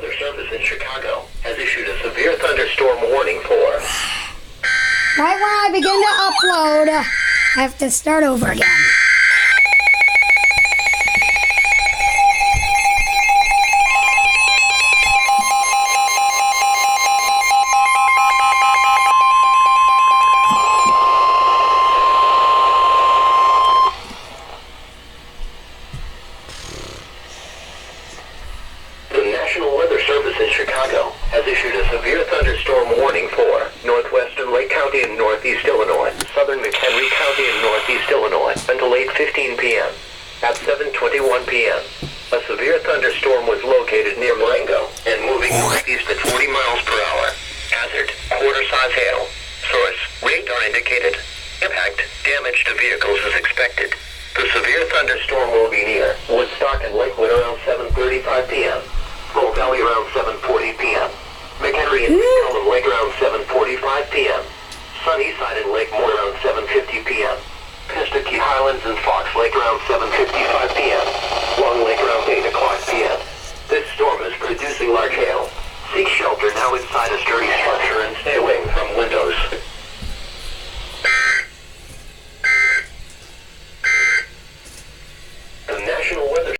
Weather Service in Chicago has issued a severe thunderstorm warning for... Right when I begin to upload, I have to start over again. The National Weather Service in Chicago has issued a severe thunderstorm warning for northwestern Lake County in northeast Illinois, southern McHenry County in northeast Illinois until 8:15 p.m. At 7:21 p.m., a severe thunderstorm was located near Marengo and moving northeast at 40 miles per hour. Hazard, quarter-size hail. Source, radar indicated. Impact, damage to vehicles is expected. The severe thunderstorm will be near